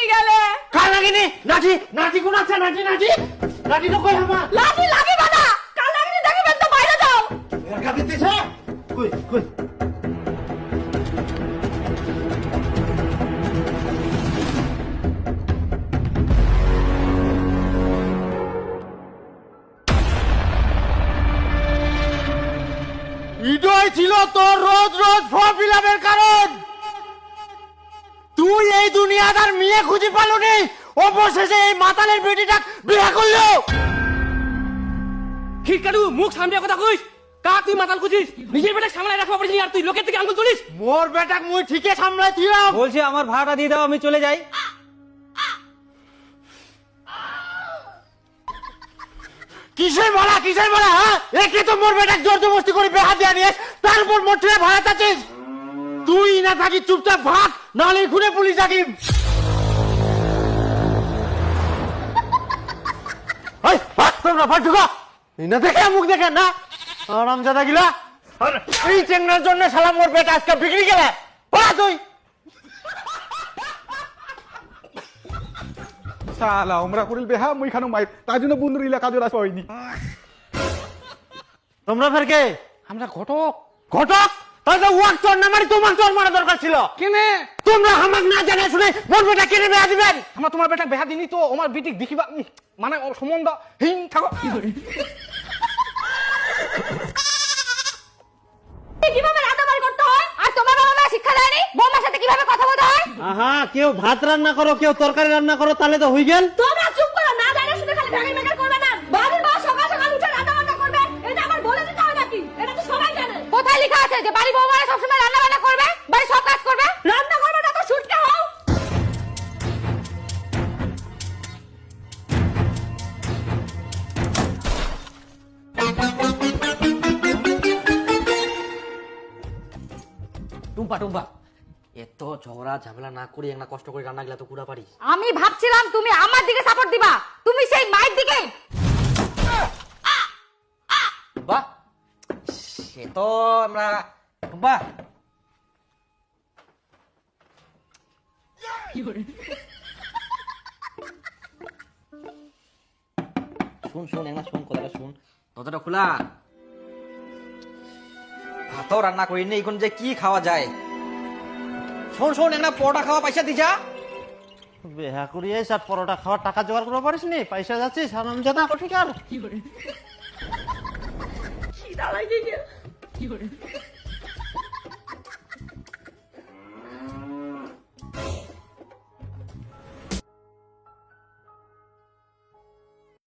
নিয়ে গেলে কার লাগেনি নাজি নাজি কোন আছে নাজি নাজি নাজি তো কই আমার লাঠি লাগিবা না কাল লাগনি দেখিবেন তো বাইরে যাও একা দিতেছে কই কই ইডই ছিল তোর রোজ রোজ ফর্ম ফিলাপের কারণ তুই এই দুনিয়াদার মেয়ে খুঁজে পালনি অবশেষে এই মাতালের বেটিটা বিয়ে করলো খিটকাটু মুখ সামনে কথা কইস কা তুই মাতাল খুঁজিস নিজের বেটা সামলায় রাখবা পারিস আর তুই লোকের থেকে আঙ্গুল তুলিস মোর বেটাক মুই ঠিকই সামলাই দিলাম বলছি আমার ভাড়াটা দিয়ে দাও আমি চলে যাই কিসের বলা হ্যাঁ একে তো মোর বেটাক জোর জবরদস্তি করে বেহা দিয়া নিয়ে তারপর মোর ঠেলে ভাড়া চাচ্ছিস তুই না থাকি চুপচাপ ভাগ নালে খুনে পুলিশ ডাকিম এই ভাগ তোমরা ভাগ ঢুকা না দেখে মুখ দেখে না আরামজাদা গিলা আর এই চেংড়ার জন্য শালা মোর বেটা আজকে বিক্রি গেলে পড়া তুই সালা ওমরা করিল বেহা মুই খানো মাই তার জন্য বন্ধুর এলাকা জোড়া হয়নি তোমরা ফের কে আমরা ঘটক ঘটক তাহলে ওয়াক চোর না মারি তোমার চোর মারা দরকার ছিল কেনে তোমরা আমাকে না জানে শুনে মোর বেটা কেনে বেয়া দিবেন আমরা তোমার বেটা বেহা দিনি তো আমার বিটিক দেখিবা মানে ওর সম্বন্ধ হিং থাকো কিভাবে রান্নাবাড়ি করতে হয় আর তোমার বাবা মা শিক্ষা দেয়নি বৌমার সাথে কিভাবে কথা বলতে হয় আহা কেউ ভাত রান্না করো কেউ তরকারি রান্না করো তাহলে তো হই গেল তোমরা চুপ করো না জানা শুনে খালি ভ্যাগের মেকার করবে না বাড়ির বউ সকাল সকাল উঠে রান্না বান্না করবে এটা আমার বলে দিতে হয় নাকি এটা তো সবাই জানে কোথায় লেখা আছে যে বাড়ি বউমারা সবসময় রান্না বান্না করবে বাড়ি সব কাজ করবে রান্না করবে না তো শুটকে হও টুম্পা টুম্পা এত ঝগড়া ঝামেলা না করি একটা কষ্ট করে রান্না গেলা তো কুড়া পারিস আমি ভাবছিলাম তুমি আমার দিকে সাপোর্ট দিবা তুমি সেই মায়ের দিকে বাহ সে তো আমরা টুম্পা শুন শুন একটা শুন কথাটা শুন দরজাটা খোলা ভাতও রান্না করি নি এখন যে কি খাওয়া যায় শোন শোন একটা পরোটা খাওয়া পয়সা দিছা বেহা করিয়ে সাত পরোটা খাওয়ার টাকা জোগাড় করতে পারিস নি পয়সা যাচ্ছিস হারামজাদা ঠিক আর খিদা লাগে